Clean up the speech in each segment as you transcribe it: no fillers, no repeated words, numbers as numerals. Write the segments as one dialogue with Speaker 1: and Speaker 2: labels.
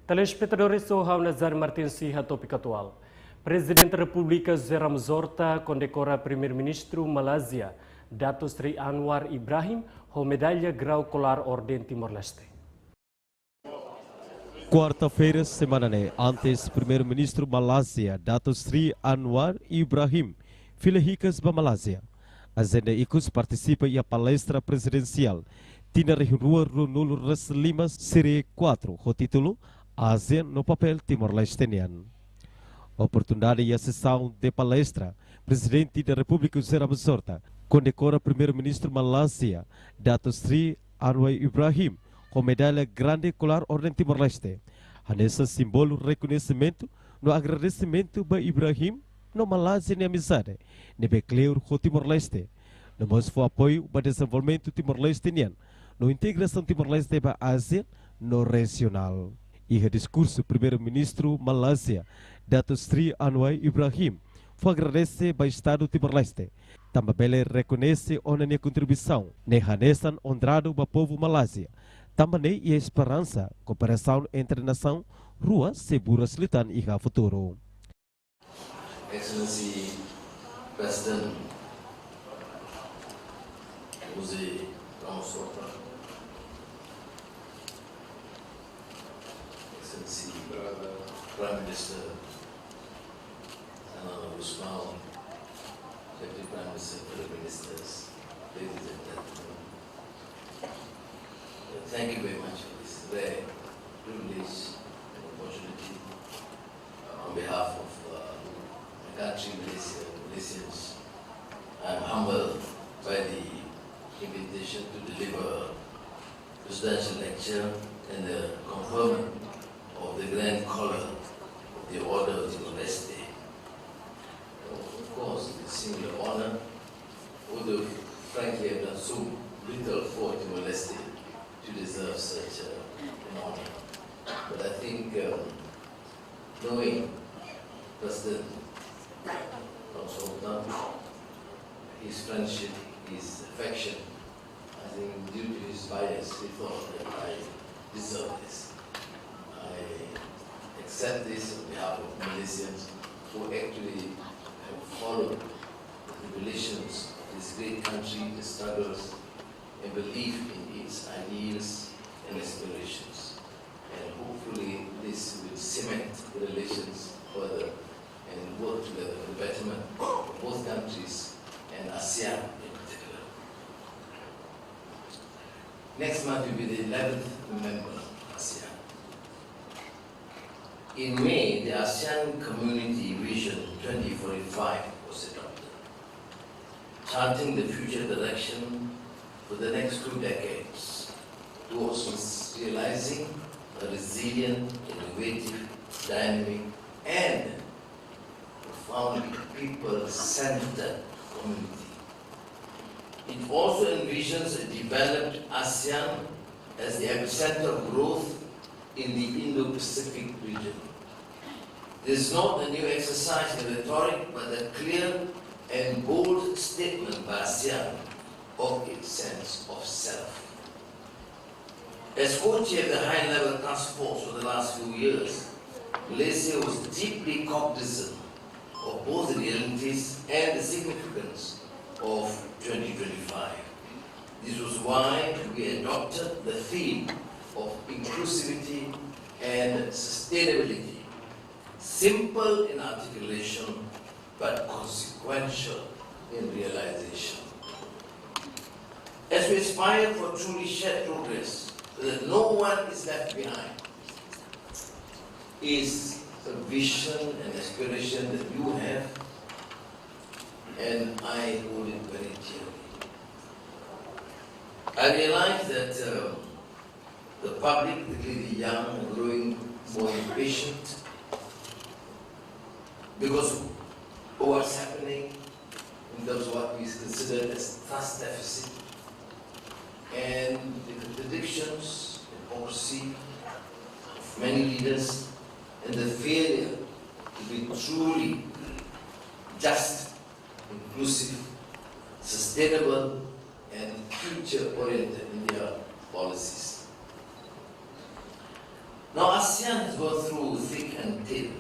Speaker 1: Telespectadores, sou Nazar Martins Siha, tópico atual. Presidente da República Ramos Horta Kondekora Primeiro-Ministro Malasia Dato Sry Anwar Ibrahim com Medalla Grau Kolar Orden Timor-Leste.
Speaker 2: Quarta-feira, semana antes, Primeiro-Ministro Malasia Dato Sry Anwar Ibrahim, filha ricas da Malásia. A agenda ICUS participa em a palestra presidencial Tina Rua Runul Lima Série 4, com o título Ásia no papel Timor-Lesteniano. Oportunidade e a sessão de palestra, Presidente da República Ramos Horta Kondekora Primeiro-Ministro Malasia Dato Sry Anwar Ibrahim com Medalla Grau Kolar Orden Timor-Leste. Nesse símbolo reconhecimento no agradecimento a Ibrahim no Malásia e amizade, nebe clear com Timor-Leste. No mostra apoio para o desenvolvimento timor-lesteniano, no integração Timor-Leste para a Ásia no regional. E o discurso Primeiro-Ministro Malásia Dato Sry Anwar Ibrahim foi agradecer para o Estado Timor-Leste. Também reconhece a contribuição nehanesan honrado para o povo Malásia. Também e a esperança, cooperação entre a nação, rua segura silitan e a futuro.
Speaker 3: Excellency President Ramos Horta, Excellency Prime Minister Honorable Usman, Deputy Prime Minister, fellow ministers, ladies and gentlemen, thank you very much for this rare privilege and opportunity on behalf of my country, Malaysians. I am humbled by the invitation to deliver presidential lecture and the conferment of the Grau Kolar of the Order of Timor-Leste. Of course, it's a singular honor, although frankly I've done so little for Timor-Leste to deserve such an honor. But I think knowing President Ramos Horta, his friendship, his affection, I think due to his bias, he thought that I deserve this. I accept this on behalf of Malaysians who actually have followed the relations of this great country, the struggles, and believe in its ideals and aspirations. And hopefully this will cement the relations further and work together for the betterment of both countries and ASEAN in particular. Next month will be the 11th member of ASEAN. In May, the ASEAN Community Vision 2045 was adopted, charting the future direction for the next 2 decades towards realizing a resilient, innovative, dynamic, and profoundly people-centered community. It also envisions a developed ASEAN as the epicenter of growth in the Indo-Pacific region. This is not a new exercise in rhetoric, but a clear and bold statement by ASEAN of its sense of self. As co-chair of the high-level task force for the last few years, Malaysia was deeply cognizant of both the realities and the significance of 2025. This was why we adopted the theme of inclusivity and sustainability, simple in articulation but consequential in realization. As we aspire for truly shared progress, so that no one is left behind, is a vision and aspiration that you have, and I hold it very dearly. I realize that the public, particularly the young, are growing more impatient because of what's happening in terms of what is considered as trust deficit and the contradictions, hypocrisy of many leaders, and the failure to be truly just, inclusive, sustainable, and future-oriented in their policies. Now ASEAN has gone through thick and thin,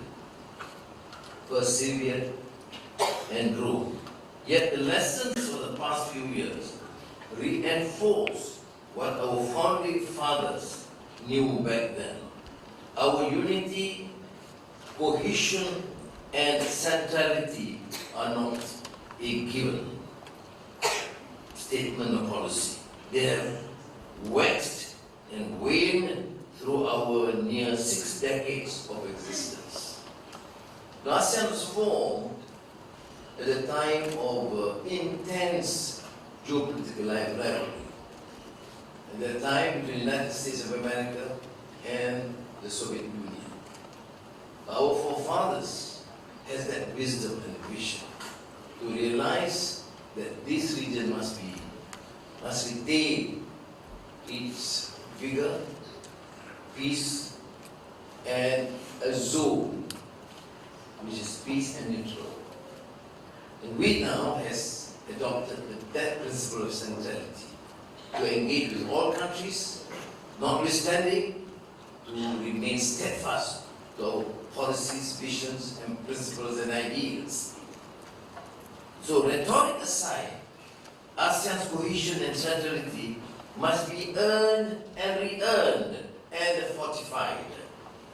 Speaker 3: persevered and grew. Yet the lessons of the past few years reinforce what our founding fathers knew back then. Our unity, cohesion, and centrality are not a given statement of policy. They have waxed and waned through our near 6 decades of existence. The ASEAN was formed at a time of intense geopolitical rivalry. At that time between the United States of America and the Soviet Union. Our forefathers has that wisdom and vision to realize that this region must retain its vigor, peace, and a zone which is peace and neutral. And we now has adopted that principle of centrality to engage with all countries, notwithstanding to remain steadfast to our policies, visions, and principles and ideals. So rhetoric aside, ASEAN's cohesion and centrality must be earned and re-earned and fortified.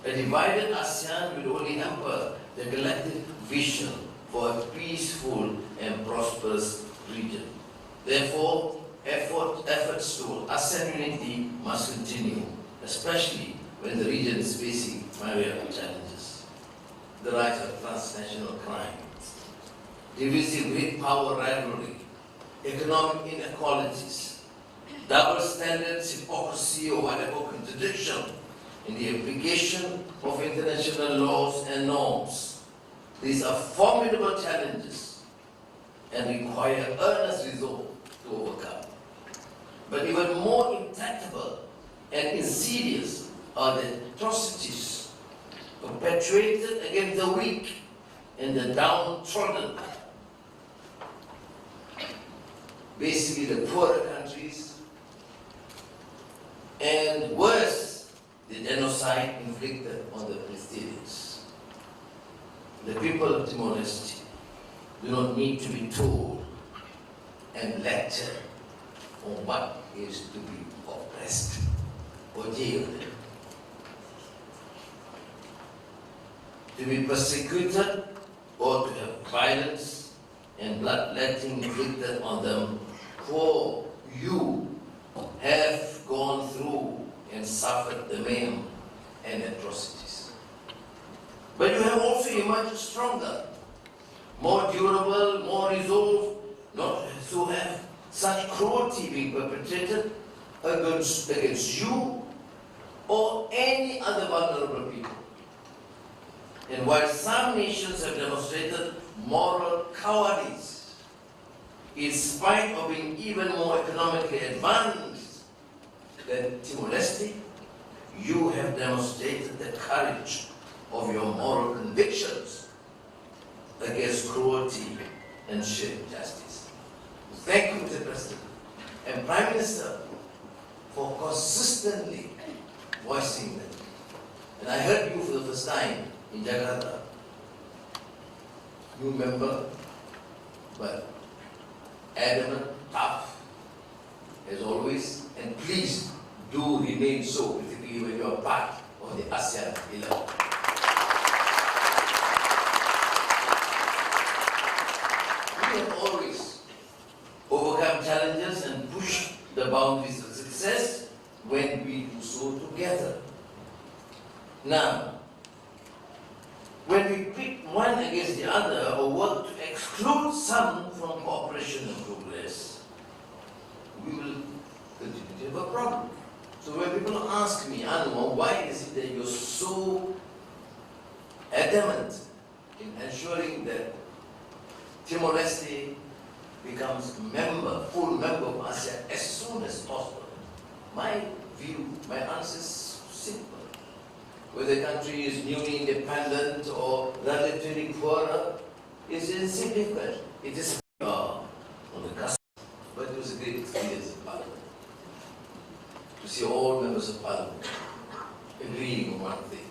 Speaker 3: A divided ASEAN will only hamper the collective vision for a peaceful and prosperous region. Therefore, efforts to ASEAN unity must continue, especially when the region is facing myriad challenges. The rise of transnational crime, divisive great power rivalry, economic inequalities, double standards, hypocrisy, or whatever contradiction in the application of international laws and norms. These are formidable challenges and require earnest resolve to overcome. But even more intractable and insidious are the atrocities perpetrated against the weak and the downtrodden. Basically the poorer countries, and worse, the genocide inflicted on the Palestinians. The people of Timor-Leste do not need to be told and lectured on what is to be oppressed or jailed. To be persecuted or to have violence and bloodletting inflicted on them, for you have gone through and suffered the mayhem and atrocities. But you have also emerged stronger, more durable, more resolved, not to have such cruelty being perpetrated against you or any other vulnerable people. And while some nations have demonstrated moral cowardice, in spite of being even more economically advanced than Timor-Leste, you have demonstrated the courage of your moral convictions against cruelty and sheer injustice. Thank you, Mr. President and Prime Minister, for consistently voicing them. And I heard you for the first time in Jakarta. New member, but adamant, tough, as always, and please do remain so, particularly when you are part of the ASEAN 11. We have always overcome challenges and pushed the boundaries of success when we do so together. Now, when we pit one against the other or work to exclude some from cooperation and progress, we will continue to have a problem. So when people ask me, Anwar, why is it that you're so adamant in ensuring that Timor-Leste becomes full member of ASEAN as soon as possible? My view, my answer is simple. Whether the country is newly independent or relatively poorer is insignificant. It is on the cusp. But it was a great experience in Parliament to see all members of Parliament agreeing on one thing.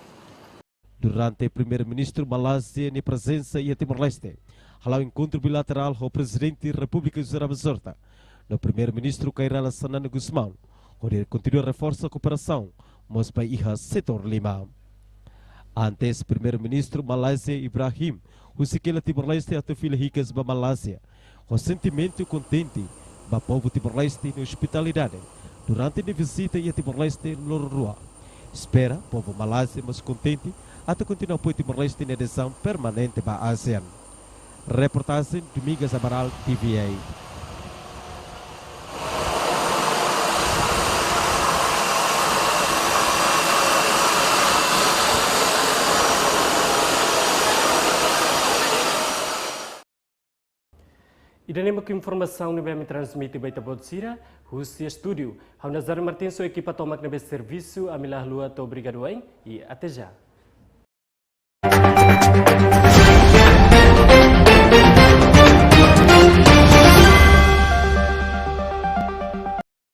Speaker 2: Durante o primeiro-ministro Malásia em presença em Timor-Leste, ao encontro bilateral com o presidente da República Ramos Horta, o primeiro-ministro Kairala Sanana Guzmão, onde continua a reforçar a cooperação, mas para o setor Lima. Antes, o primeiro-ministro Malasia Ibrahim, o sequela Timor-Leste a filha ricas da Malásia, com sentimento contente do povo Timor-Leste na hospitalidade, durante a visita a Timor-Leste no Rua. Espera o povo Malásia mais contente até continuar o Timor-Leste na adesão permanente para a ASEAN. Reportagem Domingos Amaral, TVE.
Speaker 1: E da que informação não vai me transmitir para Dato Sry, Rússia Estúdio. Ao Nazar Martins, sua equipa toma que serviço, a Milah Lua, obrigado e até já.